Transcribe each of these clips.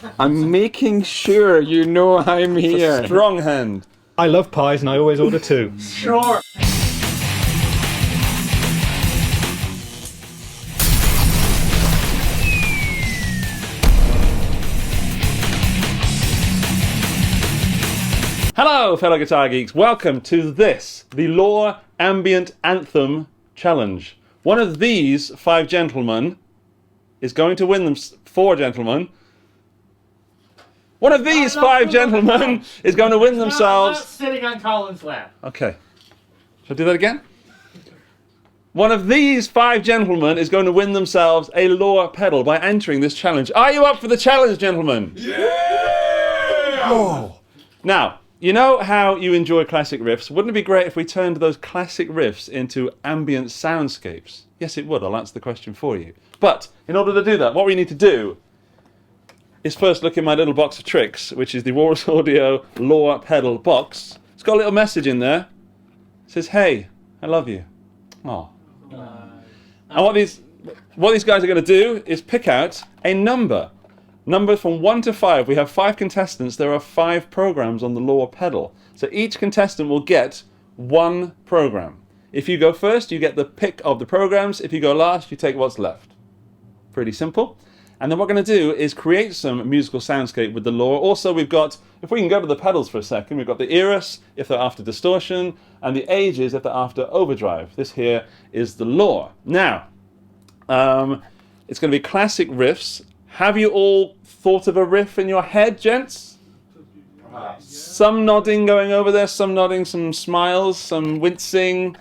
I'm making sure you know I'm here. Strong hand. I love pies and I always order 2. Sure. Hello, fellow guitar geeks. Welcome to this, the Law Ambient Anthem Challenge. One of these 5 gentlemen is going to win them. 4 gentlemen. One of these 5 gentlemen is going to win themselves. Not sitting on Colin's lap. Okay. Shall I do that again? One of these 5 gentlemen is going to win themselves a Law pedal by entering this challenge. Are you up for the challenge, gentlemen? Yeah! Oh. Now, you know how you enjoy classic riffs? Wouldn't it be great if we turned those classic riffs into ambient soundscapes? Yes, it would. I'll answer the question for you. But in order to do that, what we need to do is first look in my little box of tricks, which is the Walrus Audio Law pedal box. It's got a little message in there. It says, "Hey, I love you." Oh. And what these guys are going to do is pick out a number. Numbers from 1 to 5. We have 5 contestants. There are 5 programs on the Law pedal. So each contestant will get 1 program. If you go first, you get the pick of the programs. If you go last, you take what's left. Pretty simple. And then what we're going to do is create some musical soundscape with the Law. Also, we've got, if we can go to the pedals for a second, we've got the 𝗚𝗏s if they're after distortion, and the 𝗏𝗔𝗔s if they're after overdrive. This here is the Law. Now, it's going to be classic riffs. Have you all thought of a riff in your head, gents? Some nodding going over there, some nodding, some smiles, some wincing.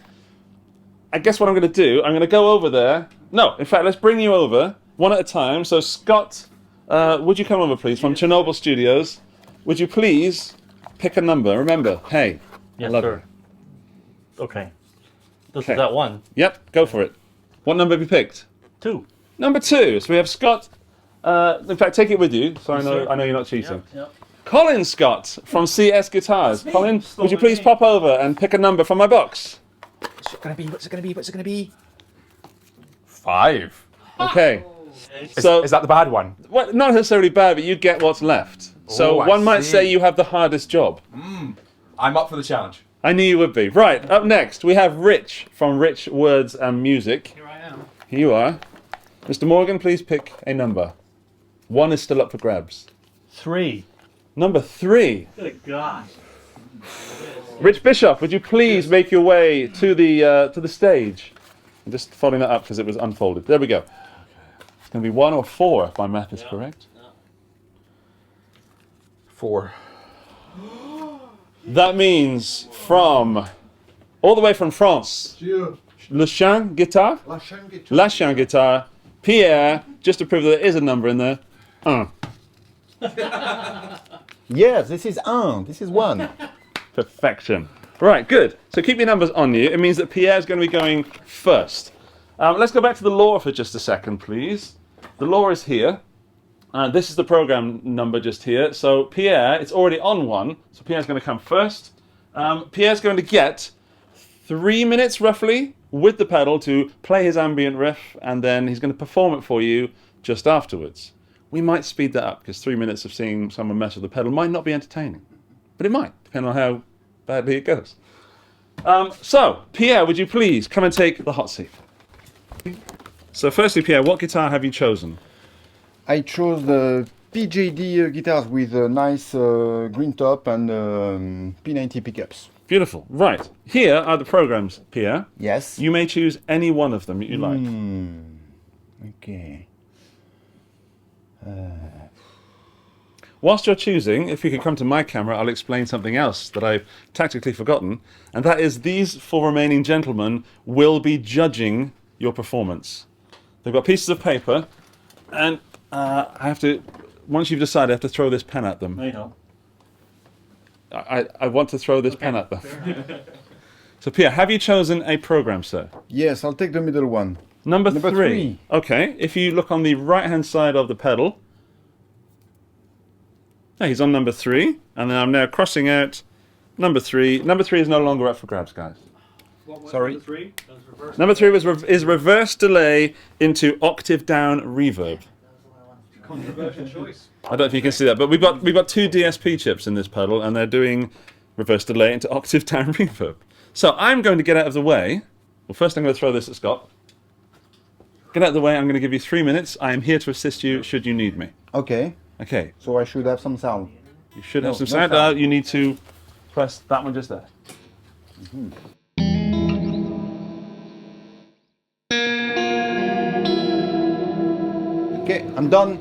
I guess what I'm going to do, I'm going to go over there. No, in fact, let's bring you over, one at a time. So Scott, would you come over, please, from Chernobyl Studios? Would you please pick a number? Remember, hey, Yes, I love sir. you. Okay. This Okay. is that one. Yep, go for it. What number have you picked? 2. Number 2. So we have Scott. In fact, take it with you, so sir. I know you're not cheating. Yep. Colin Scott from CS Guitars. Colin, would you please pop over and pick a number from my box? What's it gonna be? What's it gonna be? What's it gonna be? 5. Okay. So Is that the bad one? well, not necessarily bad, but you get what's left. So Oh, I one might see. say you have the hardest job. I'm up for the challenge. I knew you would be. Right, up next we have Rich from Rich Words and Music. Here I am. Here you are. Mr. Morgan, please pick a number. 1 is still up for grabs. 3. Number 3. Good gosh. Rich Bishop, would you please make your way to the stage? I'm just folding that up because it was unfolded. There we go. It's going to be 1 or 4 if my math is correct. 4. That means from all the way from France. Le Chien Guitar? La Chien Guitar. Pierre, just to prove that there is a number in there. 1. Yes, this is 1. This is 1. Perfection. Right, good. So keep your numbers on you. It means that Pierre's going to be going first. Let's go back to the Law for just a second, please. The Law is here. This is the program number just here. So Pierre, it's already on 1. So Pierre's going to come first. Pierre's going to get 3 minutes roughly with the pedal to play his ambient riff, and then he's going to perform it for you just afterwards. We might speed that up because 3 minutes of seeing someone mess with the pedal might not be entertaining. But it might, depending on how badly it goes. So, Pierre, would you please come and take the hot seat? So firstly, Pierre, what guitar have you chosen? I chose the PJD guitars with a nice green top and P90 pickups. Beautiful. Right. Here are the programs, Pierre. Yes. You may choose any one of them that you like. Okay. Whilst you're choosing, if you could come to my camera, I'll explain something else that I've tactically forgotten, and that is these 4 remaining gentlemen will be judging your performance. They've got pieces of paper, and I have to, once you've decided, I have to throw this pen at them. I know. I want to throw this pen at them. So Pierre, have you chosen a program, sir? Yes, I'll take the middle one. Number Number 3. 3. Okay, if you look on the right-hand side of the pedal, yeah, he's on number 3, and then I'm now crossing out number 3. Number 3 is no longer up for grabs, guys. Sorry. Number 3? That was Number 3 is reverse delay into octave down reverb. I don't know if you can see that, but we've got two DSP chips in this pedal, and they're doing reverse delay into octave down reverb. So I'm going to get out of the way. Well, first I'm going to throw this at Scott. Get out of the way. I'm going to give you 3 minutes. I am here to assist you should you need me. Okay. Okay. So I should have some sound. You should have some no sound. sound. You need to press that one just there. Okay, I'm done.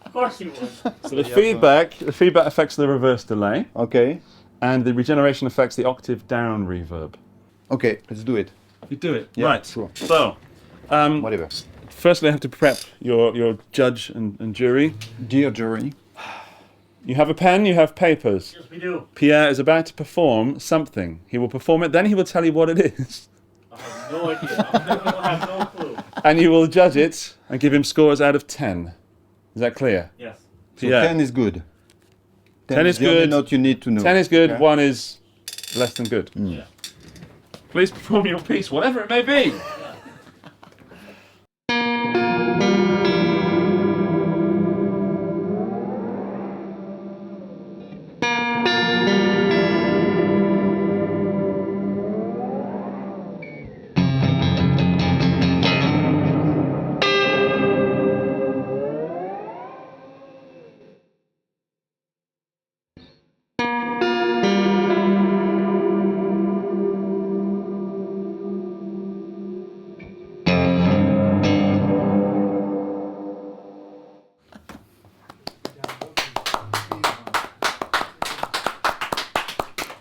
Of course he was. So the feedback affects the reverse delay, Okay. and the regeneration affects the octave down reverb. Okay, let's do it. You do it. Yeah, Right. sure. So, Whatever. firstly, I have to prep your judge and jury. Dear jury. You have a pen, you have papers. Yes, we do. Pierre is about to perform something. He will perform it, then he will tell you what it is. I have no idea. I have no clue. And you will judge it and give him scores out of 10. Is that clear? Yes. So Pierre. 10 is good. 10 is the only good. note you need to know. 10 is good, Okay. 1 is less than good. Yeah. Please perform your piece, whatever it may be.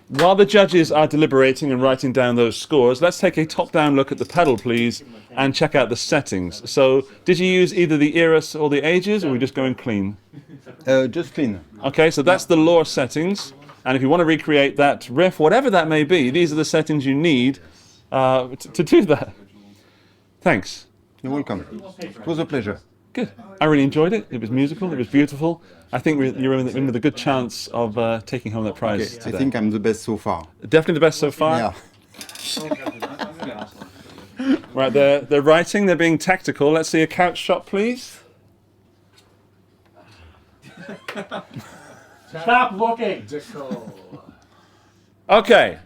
While the judges are deliberating and writing down those scores, let's take a top-down look at the pedal, please, and check out the settings. So, did you use either the 𝗚𝗏 or the 𝗏𝗔𝗏, or are we just going clean? Just clean. Okay, so that's the lower settings, and if you want to recreate that riff, whatever that may be, these are the settings you need to do that. Thanks. You're welcome. It was a pleasure. Good. I really enjoyed it. It was musical. It was beautiful. I think you're in with a good chance of taking home that prize Okay, today. I think I'm the best so far. Definitely the best so far. Yeah. Right, they're writing. They're being tactical. Let's see a couch shot, please. Stop looking. Okay,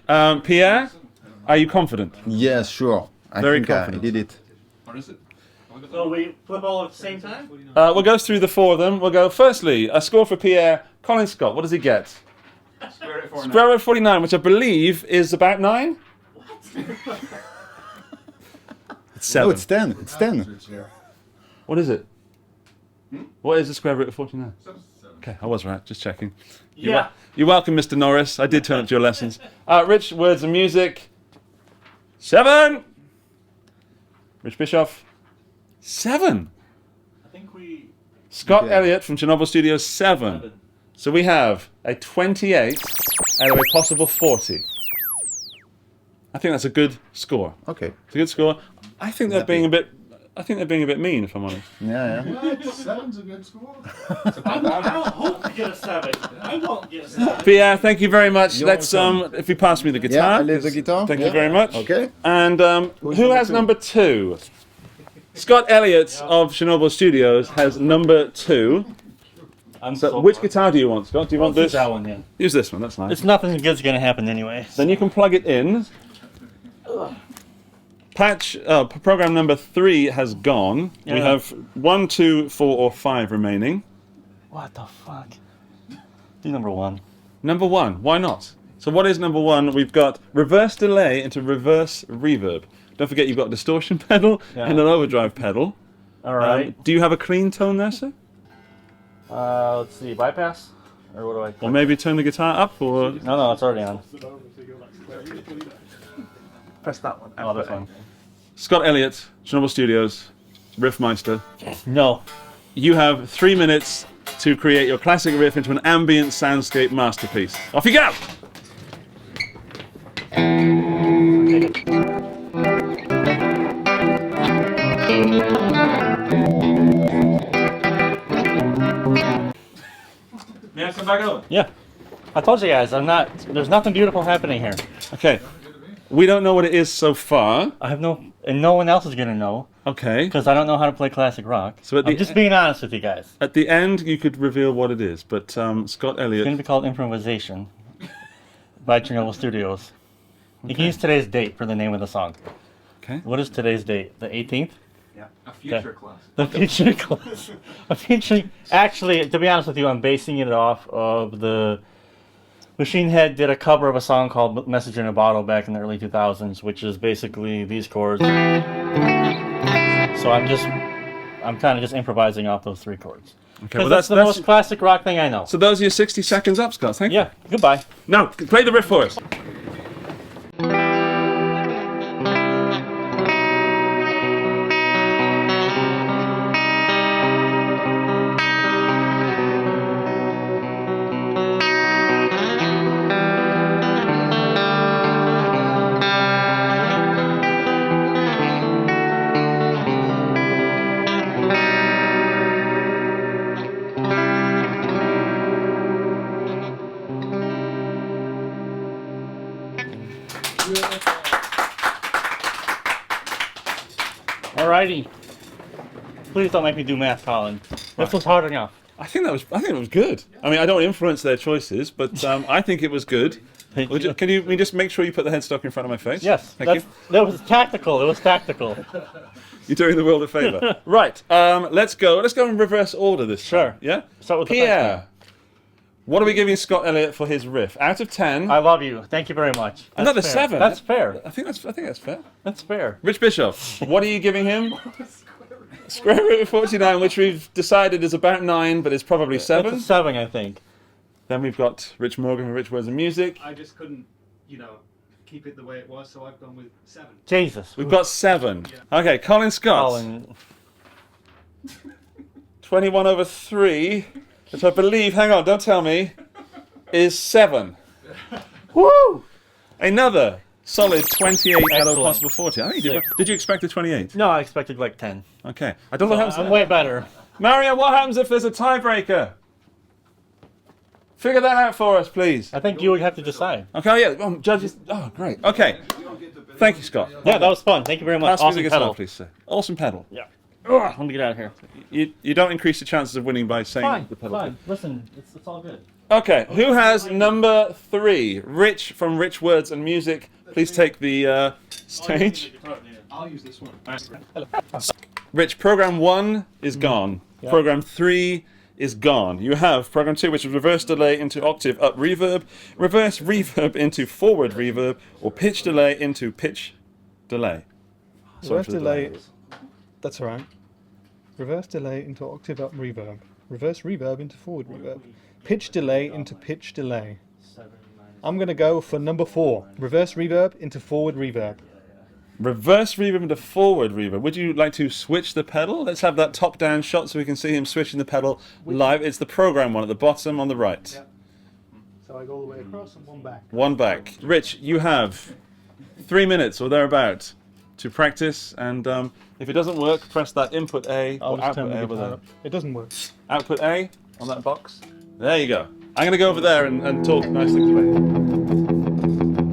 Pierre, are you confident? Yes, sure. I Very think confident. I did it. So we flip all at the same time? We'll go through the four of them. We'll go, firstly, a score for Pierre. Colin Scott, what does he get? Square root 49, which I believe is about 9? What? It's 7. No, it's 10. It's 10. What is it? What is the square root of 49? Okay, I was right, just checking. Yeah. You're welcome, Mr. Norris. I did turn up to your lessons. Rich, words and music. 7! Rich Bischoff. 7! I think we... Scott Okay. Elliott from Chernobyl Studios, 7. So we have a 28 out of a possible 40. I think that's a good score. Okay. It's a good score. I think they're being a bit mean, if I'm honest. Yeah, yeah. Seven's a good score. I hope to get a 7. I won't get a 7. Pierre, thank you very much. You're Let's welcome. if you pass me the Yeah, guitar. I leave the guitar. Thank Yeah. you very much. Okay. And who number has two? number 2? Scott Elliott of Chernobyl Studios has number 2. So which guitar do you want, Scott? Do you want this? That one, yeah. Use this one, that's nice. It's nothing good's gonna happen anyway. Then you can plug it in. Program number 3 has gone. We Yeah. have 1, 2, 4, or 5 remaining. What the fuck? Do number 1. Number 1, why not? So what is number 1? We've got reverse delay into reverse reverb. Don't forget you've got a distortion pedal and an overdrive pedal. Alright. Do you have a clean tone there, sir? Let's see, bypass? Or what do I click? Or maybe turn the guitar up, or... No, it's already on. Press that one. Oh, that's fine. Scott Elliott, Chernobyl Studios, Riffmeister. No. You have 3 minutes to create your classic riff into an ambient soundscape masterpiece. Off you go! May I come back over? Yeah. I told you guys, there's nothing beautiful happening here. Okay. We don't know what it is so far. I have no, and no one else is gonna know Okay. because I don't know how to play classic rock. So at I'm the just being honest with you guys. At the end, you could reveal what it is, but Scott It's gonna Elliott. be called Improvisation by Chernobyl Studios. You can use today's date for the name of the song. Okay. What is today's date? The 18th? Yeah. A future class. The future class. Actually, to be honest with you, I'm basing it off of the Machine Head did a cover of a song called Message in a Bottle back in the early 2000s, which is basically these chords. So I'm kind of just improvising off those 3 chords. Okay, Because that's the most classic rock thing I know. So those are your 60 seconds up, Scott. Thank you. Yeah, goodbye. Now, play the riff for us. Alrighty. Please don't make me do math, Colin. This was hard enough. I think it was good. I mean, I don't influence their choices, but I think it was good. Thank Can you. you just make sure you put the headstock in front of my face? Yes, Thank you. that was tactical. It was tactical. You're doing the world a favour. Right. Let's go. Let's go in reverse order this time. Sure. Yeah. Start with the first Pierre. What are we giving Scott Elliott for his riff? Out of 10. I love you. Thank you very much. That's Another fair. 7. That's fair. I think that's fair. That's fair. Rich Bischoff, what are you giving him? Square root of 49, which we've decided is about 9, but it's probably 7. It's a 7, I think. Then we've got Rich Morgan from Rich Words and Music. I just couldn't, keep it the way it was, so I've gone with 7. Jesus. We've got 7. Okay, Colin Scott. Colin. 21 over 3, which I believe, hang on, don't tell me, is 7. Woo! Another solid 28 out of a Excellent. possible 40. I think you did you expect a 28? No, I expected like 10. Okay. I don't know what I'm happens. way better. Mario, what happens if there's a tiebreaker? Figure that out for us, please. I think you would have to decide. Okay, yeah. Judges. Oh, great. Okay. Thank you, Scott. Yeah, that was fun. Thank you very much. Pass me the Awesome guitar, pedal. please, sir. Awesome pedal. Yeah. Ugh, let me get out of here. You don't increase the chances of winning by saying Fine, the pedal. fine. Listen, it's all good. Okay, who has number 3? Rich from Rich Words and Music. Please take the stage. I'll use this one. Rich, program 1 is gone. Yeah. Program 3 is gone. You have program 2, which is reverse delay into octave up reverb, reverse reverb into forward reverb, or pitch delay into pitch delay. Sorry Reverse for the delay. That's all right. Reverse delay into octave up reverb. Reverse reverb into forward reverb. Pitch delay into pitch delay. I'm going to go for number 4. Reverse reverb into forward reverb. Reverse reverb into forward reverb. Would you like to switch the pedal? Let's have that top-down shot so we can see him switching the pedal live. It's the program one at the bottom on the right. So I go all the way across and one back. One back. Rich, you have 3 minutes or thereabout to practice, and if it doesn't work, press that input A I'll or just turn output the A over guitar there. up. It doesn't work. Output A on that box. There you go. I'm going to go over there and talk nice things about you.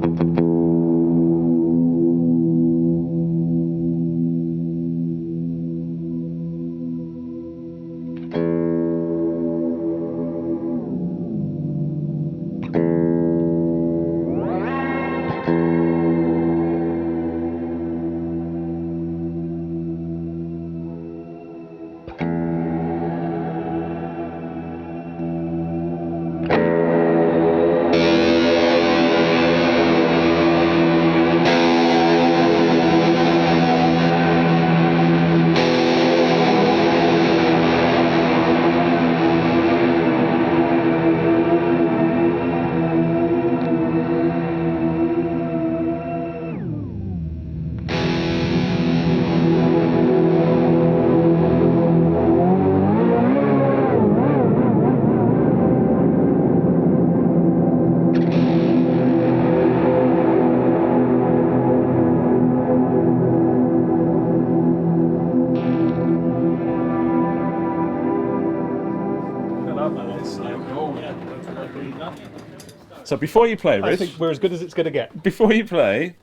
So before you play, I Rich, think we're as good as it's going to get. before you play,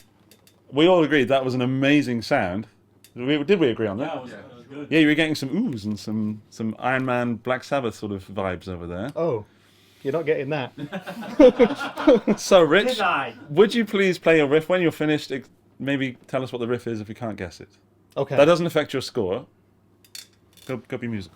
we all agreed that was an amazing sound. Did we agree on that? That was good. Yeah, you were getting some oohs and some Iron Man, Black Sabbath sort of vibes over there. Oh, you're not getting that. So, Rich, Denied. would you please play your riff when you're finished? Maybe tell us what the riff is if you can't guess it. Okay. That doesn't affect your score. Go be music.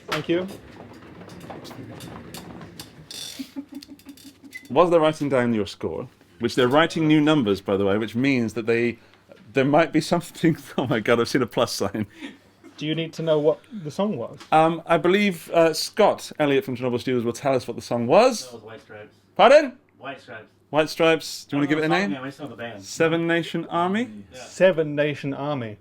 Thank you. While they're writing down your score, which they're writing new numbers, by the way, which means that there might be something. Oh my God, I've seen a plus sign. Do you need to know what the song was? I believe Scott Elliott from Chernobyl Studios will tell us what the song was. That was White Stripes. Pardon? White Stripes. White Stripes. Do you want to give it a name? Yeah, I saw the band. Seven Nation Army. Yeah. Seven Nation Army.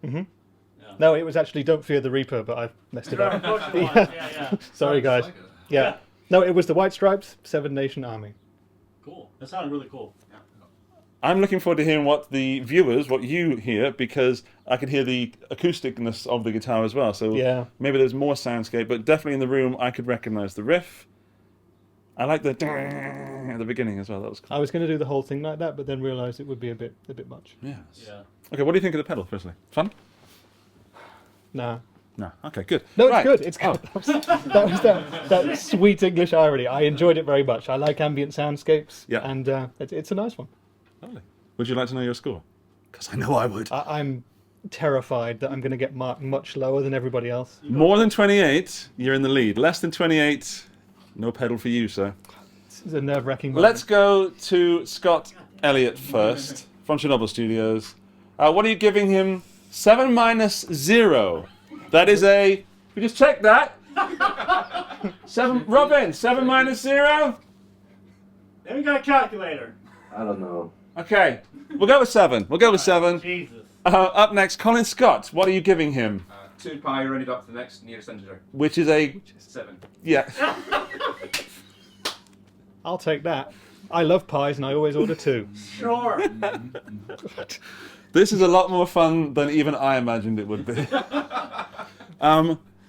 Mm-hmm. Yeah. No, it was actually Don't Fear the Reaper, but I've messed it up. Yeah. Sorry, guys. Yeah. No, it was the White Stripes, Seven Nation Army. Cool. That sounded really cool. I'm looking forward to hearing what the viewers, what you hear, because I can hear the acousticness of the guitar as well. So Yeah. maybe there's more soundscape, but definitely in the room I could recognise the riff. I like the at the beginning as well. That was cool. I was going to do the whole thing like that, but then realised it would be a bit much. Yes. Yeah. Okay, what do you think of the pedal, firstly? Fun? Nah. No. Okay, good. No, it's Right. good. It's good. That was that sweet English irony. I enjoyed it very much. I like ambient soundscapes. Yeah. And it's a nice one. Lovely. Would you like to know your score? Because I know I would. I'm terrified that I'm going to get marked much lower than everybody else. More than 28, you're in the lead. Less than 28, no pedal for you, sir. This is a nerve-wracking moment. Let's go to Scott Elliott first, from Chernobyl Studios. What are you giving him? 7 minus 0. That is a... We just checked that. 7... Robin, 7 minus 0? Then we got a calculator. I don't know. Okay, we'll go with 7. We'll go with 7. Jesus. Up next, Colin Scott. What are you giving him? 2 pi rounded up to the next nearest integer. Which is a... 7. Yeah. I'll take that. I love pies and I always order 2. Sure. This is a lot more fun than even I imagined it would be.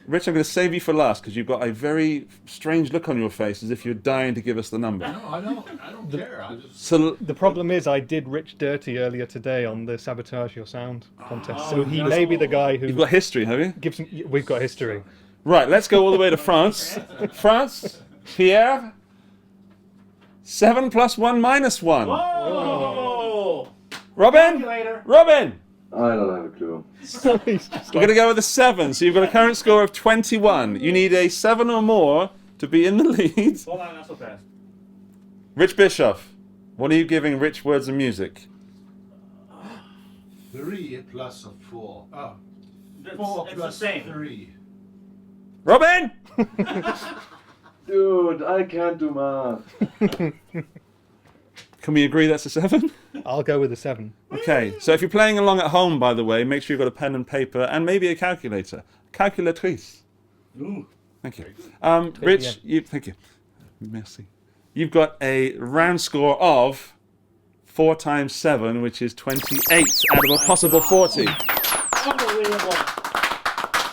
Rich, I'm going to save you for last because you've got a very strange look on your face as if you're dying to give us the number. No, I don't care. I just... So, The problem is I did Rich dirty earlier today on the Sabotage Your Sound contest, so he may be the guy who you've got history, have you? gives him... We've got history. Right, let's go all the way to France. France, Pierre, 7 plus 1 minus 1. Whoa! Robin? Calculator. Robin! I don't have a clue. He's just We're going to go with a 7, so you've got a current score of 21. You need a 7 or more to be in the lead. Hold on, not so fast. Rich Bischoff, what are you giving Rich Words and Music? 3 plus 4. Oh. 4 it's the same. 3. Robin! Dude, I can't do math. Can we agree that's a 7? I'll go with a 7. Okay, so if you're playing along at home, by the way, make sure you've got a pen and paper and maybe a calculator. Calculatrice. Ooh. Thank you. Rich, thank you. Merci. You've got a round score of 4 times 7, which is 28 out of a possible 40. Unbelievable.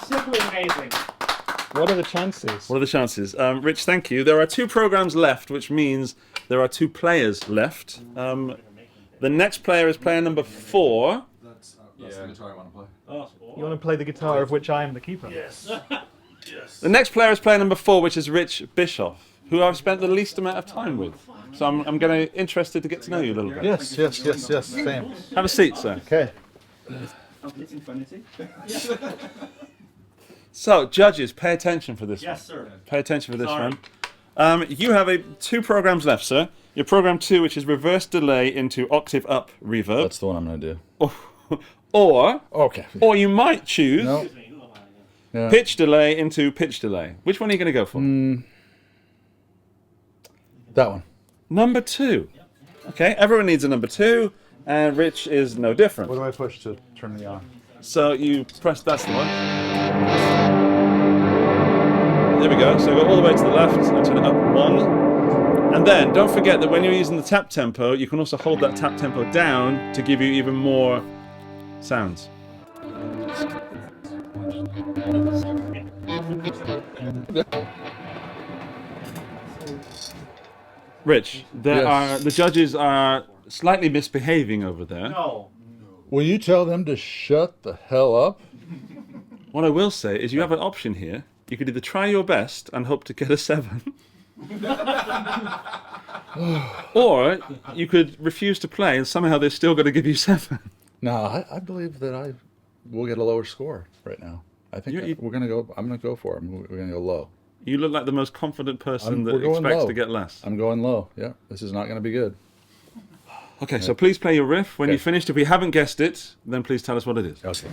Simply amazing. What are the chances? What are the chances? Rich, thank you. There are 2 programs left, which means there are 2 players left. The next player is player number 4. That's the guitar I want to play. Oh, You want to play the guitar of which I am the keeper? Yes. Yes. The next player is player number 4, which is Rich Bischoff, who I've spent the least amount of time with. So I'm going to interested to get to know you a little bit. Yes, same. Have a seat, sir. Okay. So, judges, pay attention for this. Yes, sir. Pay attention for this Sorry. one. You have 2 programs left, sir. Your program 2, which is reverse delay into octave up reverb. That's the one I'm going to do. Or Okay. you might choose No. Yeah. pitch delay into pitch delay. Which one are you going to go for? That one. Number 2. Okay, everyone needs a number 2, and Rich is no different. What do I push to turn me on? So you press, that's the one. There we go. So go all the way to the left and turn it up 1. And then don't forget that when you're using the tap tempo, you can also hold that tap tempo down to give you even more sounds. Rich, Yes. the judges are slightly misbehaving over there. No. Will you tell them to shut the hell up? What I will say is you have an option here. You could either try your best and hope to get a 7. Or you could refuse to play and somehow they're still going to give you 7. No, I believe that I will get a lower score right now. I think we're going to go, I'm going to go for it. We're going to go low. You look like the most confident person that we're going expects low. to get less. I'm going low. Yeah, this is not going to be good. Okay, so please play your riff. When Okay. you finished, if we haven't guessed it, then please tell us what it is. Okay.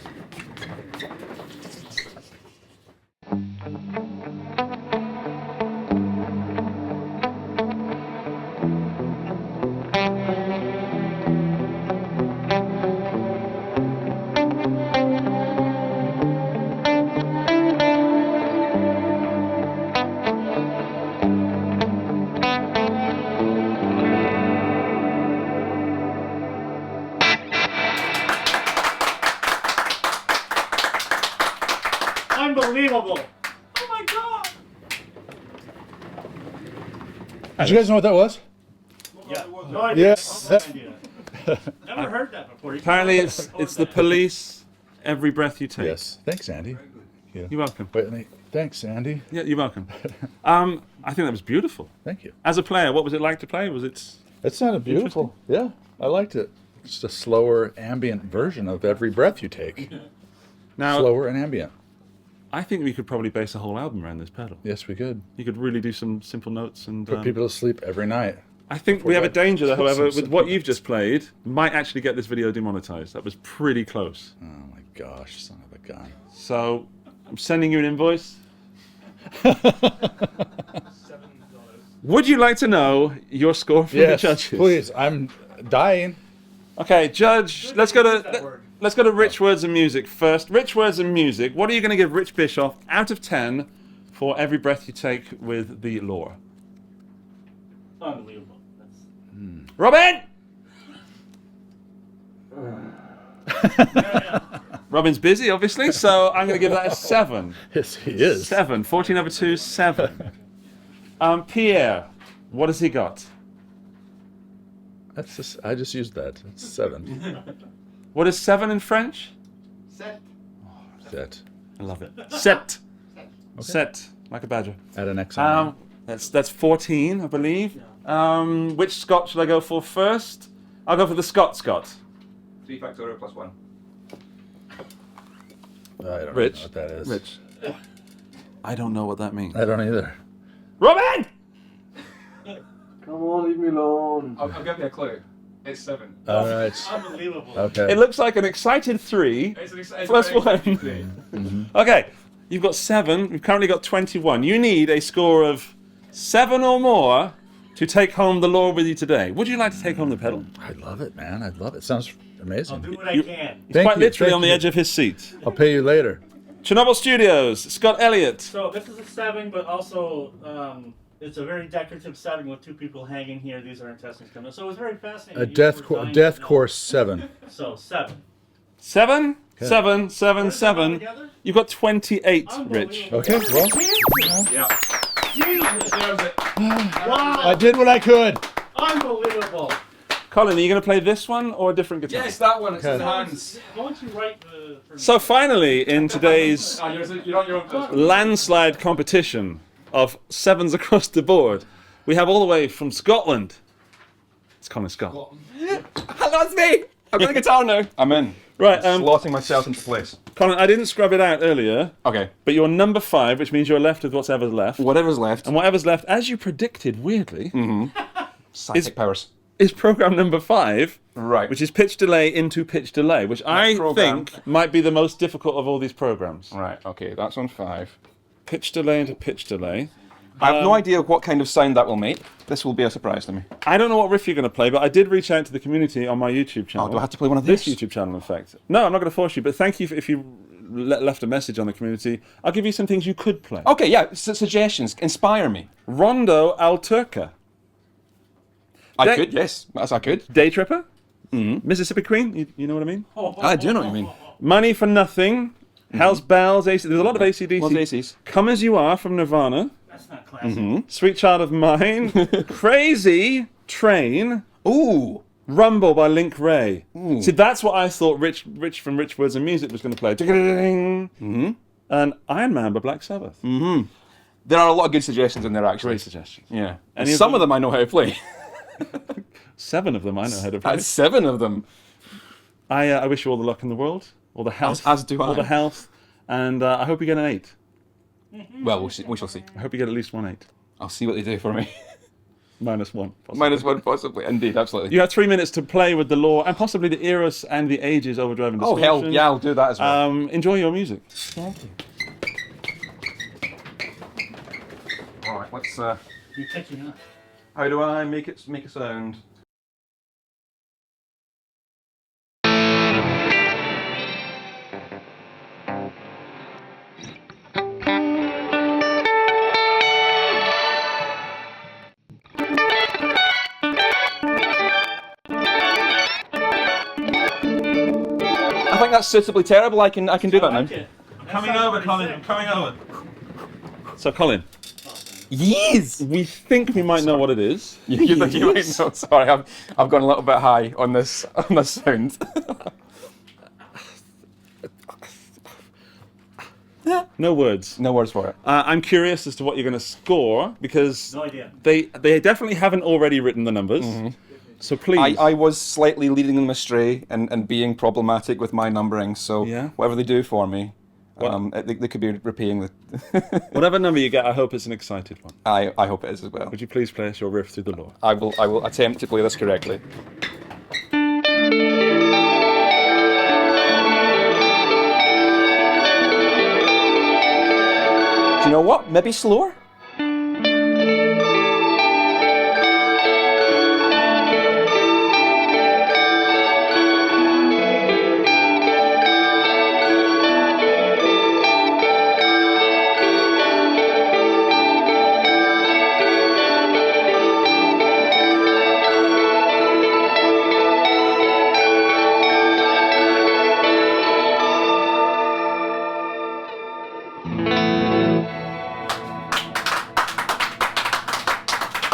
Unbelievable. Oh my god. Did you guys know what that was? Yeah. No idea. Yes. No idea. Never heard that before. Apparently it's the Police, Every Breath You Take. Yes. Thanks, Andy. You're welcome. Wait, thanks, Andy. Yeah, you're welcome. I think that was beautiful. Thank you. As a player, what was it like to play? Was it... It sounded beautiful. Yeah, I liked it. It's a slower, ambient version of Every Breath You Take. Now, Slower and ambient. I think we could probably base a whole album around this pedal. Yes, we could. You could really do some simple notes and... Put people to sleep every night. I think we have a danger, though, however, with Some what you've just played, might actually get this video demonetized. That was pretty close. Oh my gosh, son of a gun. So, I'm sending you an invoice. Would you like to know your score from Yes, the judges? please. I'm dying. Okay, Judge, let's go to Rich Words and Music first. Rich Words and Music, what are you going to give Rich Bischoff out of 10 for Every Breath You Take with the lore? Unbelievable. Robin! Robin's busy, obviously, so I'm going to give that a 7. Yes, he is. 7. 14 over 2, 7. Pierre, what has he got? That's just, I just used that. It's 7. What is 7 in French? Set. I love it. Set. Set, like a badger. Add an X on That's 14, I believe. Which Scott should I go for first? I'll go for the Scott. 3 factorial plus 1. there. I don't Rich. know what that is. Rich. I don't know what that means. I don't either. Robin! Come on, leave me alone. I'll give you a clue. It's 7. All right. Unbelievable. Okay. It looks like an excited 3 It's plus very 1. exciting. Okay, you've got 7. You've currently got 21. You need a score of 7 or more to take home the lore with you today. Would you like to take home the pedal? I love it, man. I love it. Sounds amazing. I'll do what I can. He's Thank quite you, literally thank on the you. edge of his seat. I'll pay you later. Chernobyl Studios, Scott Elliott. So this is a 7, but also it's a very decorative setting with 2 people hanging here. These are intestines coming. So it was very fascinating. A You death were dying death to know. course 7. So 7. 7? Okay. 7, 7, 7. Together? You've got 28, Rich. Unbelievable. Okay, well, Yeah. Jesus. There's it. Wow. I did what I could. Unbelievable. Colin, are you going to play this one or a different guitar? Yes, that one. It's in Okay. the hands. Why don't you write the... So finally, in today's You're on your own. landslide competition of 7s across the board, we have all the way from Scotland, It's Colin Scott. That's me! I've got the guitar now. I'm in. Right, Slotting myself into place. Colin, I didn't scrub it out earlier, Okay. but you're number 5, which means you're left with whatever's left. Whatever's left. And whatever's left, as you predicted, weirdly, Psychic powers. is program number 5, Right. which is pitch delay into pitch delay, which I program. think might be the most difficult of all these programs. Right, okay, that's on 5. Pitch delay into pitch delay. I have no idea what kind of sound that will make. This will be a surprise to me. I don't know what riff you're going to play, but I did reach out to the community on my YouTube channel. Oh, do I have to play one of this these? YouTube channel, in fact? No, I'm not going to force you, but thank you if you left a message on the community. I'll give you some things you could play. Okay, yeah, suggestions. Inspire me. 𝗨𝗚𝗘𝗏. I could, yes. Yes, I could. Day Tripper. Mississippi Queen. You know what I mean? I do know what you mean. Money for Nothing. Hell's Bells. AC. There's a lot of AC/DC. What's ACs? Come As You Are from Nirvana. That's not classic. Sweet Child of Mine. Crazy Train. Ooh. Rumble by Link Ray. See, that's what I thought Rich from Rich Words and Music was going to play. And Iron Man by Black Sabbath. There are a lot of good suggestions in there, actually. Great suggestions. Yeah. Any Some of them I know how to play. 7 of them I know how to play. That's 7 of them. I wish you all the luck in the world, all the health, As do all I. the health, and I hope you get an 8. Well, we shall see. I hope you get at least one 8. I'll see what they do for me. -1. Possibly. -1, possibly. Indeed, absolutely. You have 3 minutes to play with the law and possibly the Eros and the Ages Overdrive and Oh, Distortion. hell, yeah, I'll do that as well. Enjoy your music. Thank you. Alright, let's, You're catching up. how do I make a sound? I think that's suitably terrible. I can do that now. Coming over, Colin. I'm coming over. So, Colin, Yes. we think we might know what it is. You think you might know? Sorry, I've gone a little bit high on this sound. No words. No words for it. I'm curious as to what you're going to score because No idea. they definitely haven't already written the numbers. So please. I was slightly leading them astray and being problematic with my numbering. So Yeah. whatever they do for me, they could be repaying the. Whatever number you get, I hope it's an excited one. I hope it is as well. Would you please play us your riff through the law? I will attempt to play this correctly. Do you know what? Maybe slower?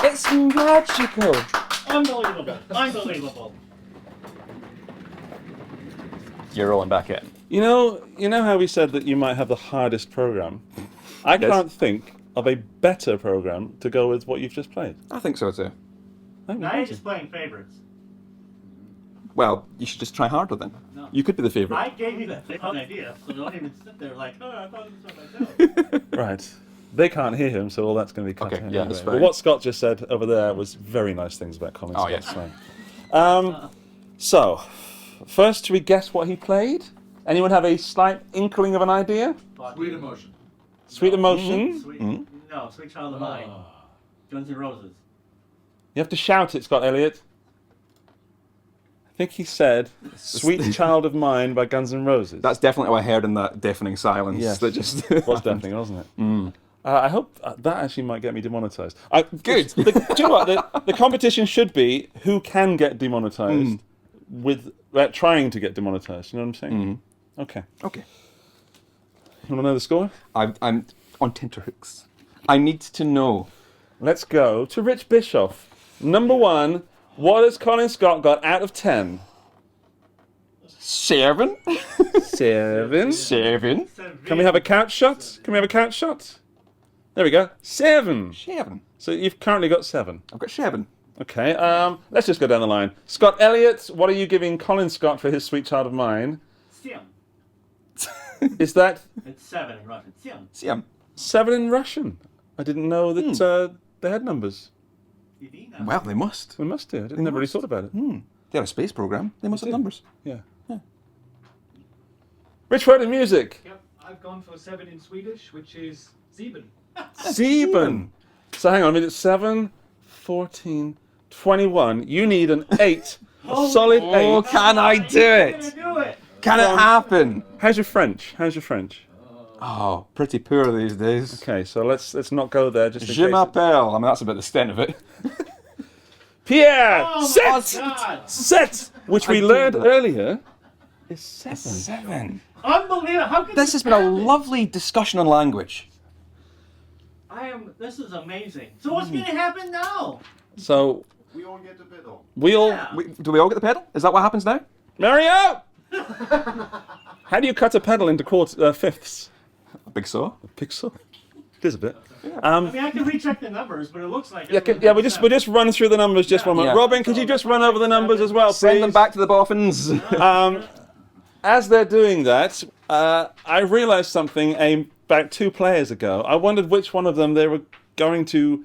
It's magical. Unbelievable. Unbelievable. You're rolling back in. You know how we said that you might have the hardest program? I can't think of a better program to go with what you've just played. I think so too. Now you're just playing favorites. Well, you should just try harder then. No. You could be the favourite. I gave you that idea, so don't even sit there like, oh, I thought this was myself. Right. They can't hear him, so all that's going to be cut Okay, out yeah, that's anyway. fine. But what Scott just said over there was very nice things about Colin Oh, Scott. yes. So, first, should we guess what he played? Anyone have a slight inkling of an idea? Sweet emotion. Sweet Emotion? Sweet, no, Sweet Child of Mine. Guns N' Roses. You have to shout it, Scott Elliott. I think he said Sweet Child of Mine by Guns N' Roses. That's definitely what I heard in that deafening silence. Yes. That just It was deafening, wasn't it? I hope that actually might get me demonetized. Good. Do you know what? The competition should be who can get demonetized with trying to get demonetized. You know what I'm saying? Okay. Okay. You want to know the score? I'm on tenterhooks. I need to know. Let's go to Rich Bischoff. Number 1, what has Colin Scott got out of 10? 7. 7. 7. Can we have a couch shot? Can we have a couch shot? There we go. 7. 7. So you've currently got 7. I've got 7. Okay, let's just go down the line. Scott Elliott, what are you giving Colin Scott for his Sweet Child of Mine? Siam. Is that It's 7 in Russian. Siam. Siam. 7 in Russian? I didn't know that they had numbers. Well, they must. We must do. I never really thought about it. They're a space program. They must have numbers. Yeah. Richard in music. Yep, I've gone for 7 in Swedish, which is sieben. Sieben. So hang on a minute. 7, 14, 21. You need an 8. A solid 8. Oh, can I do it? Do it. Can it happen? How's your French? How's your French? Oh, pretty poor these days. Okay, so let's not go there. Just in Je case. m'appelle. I mean, that's about the extent of it. Pierre, Oh, set, my God. set, which we I learned do that. earlier is 7. 7. Unbelievable. How could This has been a lovely discussion on language. This is amazing. So what's going to happen now? So We all get the pedal. we all, Yeah. Do we all get the pedal? Is that what happens now? Mario. How do you cut a pedal into fifths? A big saw. A pixel. It is a bit. I mean, I can recheck the numbers, but it looks like... We'll just run through the numbers just one moment. Yeah. Robin, could you just run over the numbers as well, please? Send them back to the boffins. As they're doing that, I realised something about 2 players ago. I wondered which one of them they were going to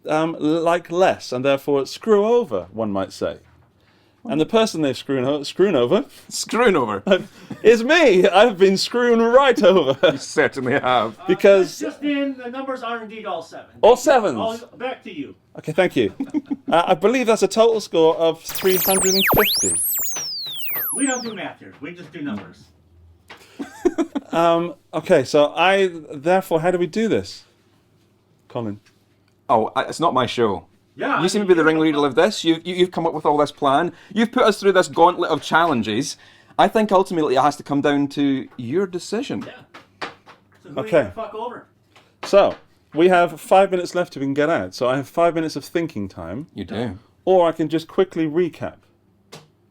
like less, and therefore screw over, one might say. And the person they've screwed over Screwing over. is me. I've been screwing right over. You certainly have. Because Just in, the numbers are indeed all 7. all 7s. Back to you. Okay, thank you. I believe that's a total score of 350. We don't do math here. We just do numbers. Okay, so therefore, how do we do this? Colin. Oh, it's not my show. Yeah. You seem to be the ringleader of this. You've come up with all this plan. You've put us through this gauntlet of challenges. I think ultimately it has to come down to your decision. Yeah. So who Okay. you gonna fuck over? So, we have 5 minutes left if we can get out. So I have 5 minutes of thinking time. You do. Or I can just quickly recap.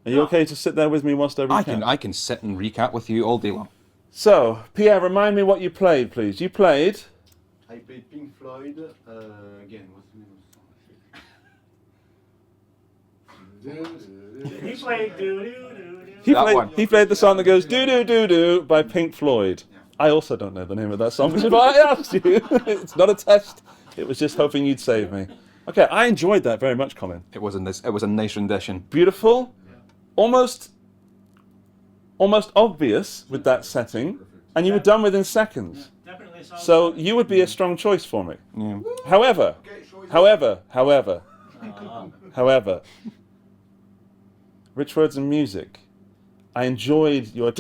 Are you okay to sit there with me whilst I recap? I can sit and recap with you all day long. So, Pierre, remind me what you played, please. You played... I played Pink Floyd. Again, what's the name of the song? He played doo-doo-doo-doo. He played the song that goes doo-doo-doo-doo by Pink Floyd. I also don't know the name of that song, which is why I asked you. It's not a test. It was just hoping you'd save me. Okay, I enjoyed that very much, Colin. It was a nice rendition. Beautiful. Almost obvious with that setting. And you were done within seconds. Definitely a song. So you would be a strong choice for me. However, rich words and music. I enjoyed your...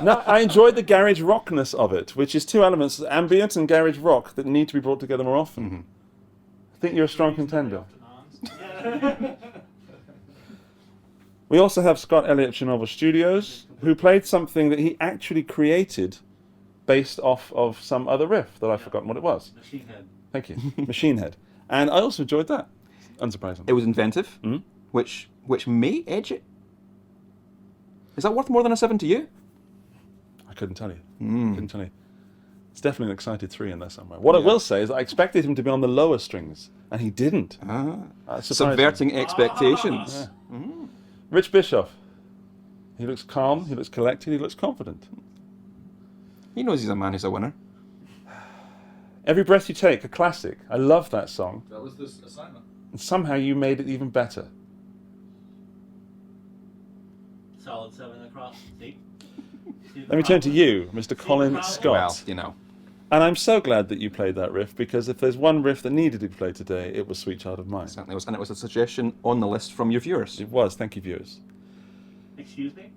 No, I enjoyed the garage rockness of it, which is 2 elements, ambient and garage rock, that need to be brought together more often. I think you're a strong contender. We also have Scott Elliott at Chernobyl Studios, who played something that he actually created based off of some other riff that I've forgotten what it was. Machine Head. Thank you. Machine Head. And I also enjoyed that, unsurprisingly. It was inventive, which may edge it. Is that worth more than a 7 to you? I couldn't tell you. Couldn't tell you. It's definitely an excited 3 in there somewhere. What I will say is I expected him to be on the lower strings, and he didn't. Subverting expectations. Rich Bischoff. He looks calm, he looks collected, he looks confident. He knows he's a man who's a winner. Every Breath You Take, a classic. I love that song. That was this assignment. And somehow you made it even better. Solid 7 across. See? Let me turn to you, Mr. Colin Scott. Well, you know. And I'm so glad that you played that riff, because if there's one riff that needed to be played today, it was Sweet Child of Mine. Certainly was, and it was a suggestion on the list from your viewers. It was, thank you, viewers. Excuse me?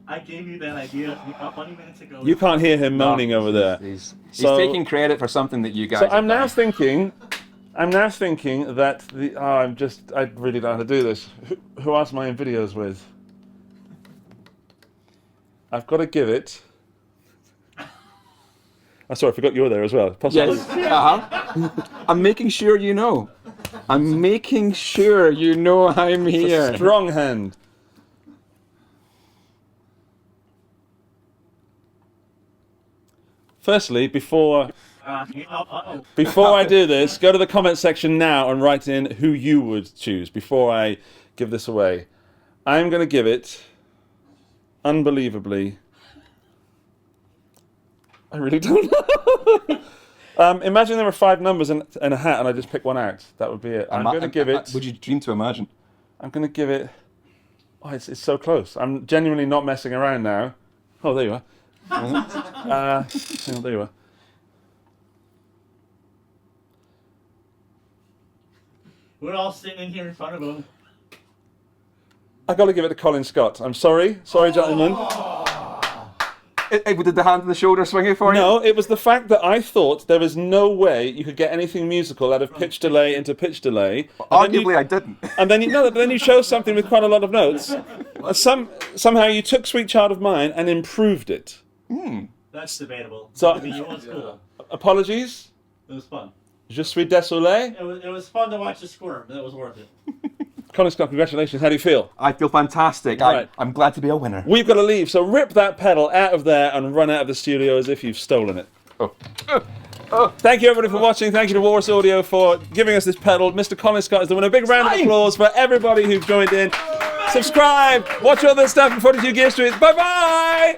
I gave you that idea 20 minutes ago. You can't hear him moaning over there. He's So- taking credit for something that you guys So have I'm now done. thinking that I really don't know how to do this. Who else am I in videos with? I've got to give it. Oh, sorry, I forgot you were there as well. Possibly. Yes. I'm making sure you know. I'm making sure you know I'm It's here. a strong hand. Firstly, before Before I do this, go to the comment section now and write in who you would choose before I give this away. I'm going to give it, unbelievably, I really don't know. Imagine there were 5 numbers in a hat and I just pick one out. That would be it. I'm going to give it... Would you dream to imagine? I'm going to give it... Oh, it's so close. I'm genuinely not messing around now. Oh, there you are. There you are. We're all sitting here in front of him. I've got to give it to Colin Scott. I'm sorry. Sorry, gentlemen. Did the hand on the shoulder swing it for you? No, it was the fact that I thought there was no way you could get anything musical out of pitch delay into pitch delay. Arguably, I didn't. And then you chose something with quite a lot of notes. Somehow you took Sweet Child of Mine and improved it. That's debatable. So, I mean, it was cool. Apologies. It was fun. Je suis désolé. It was fun to watch the squirm, but it was worth it. Colin Scott, congratulations. How do you feel? I feel fantastic. Right. I'm glad to be a winner. We've got to leave, so rip that pedal out of there and run out of the studio as if you've stolen it. Thank you, everybody, for watching. Thank you to Walrus Audio for giving us this pedal. Mr. Colin Scott is the winner. A big round of applause for everybody who joined in. Subscribe, watch all this stuff from 42 Gear Street. Bye-bye!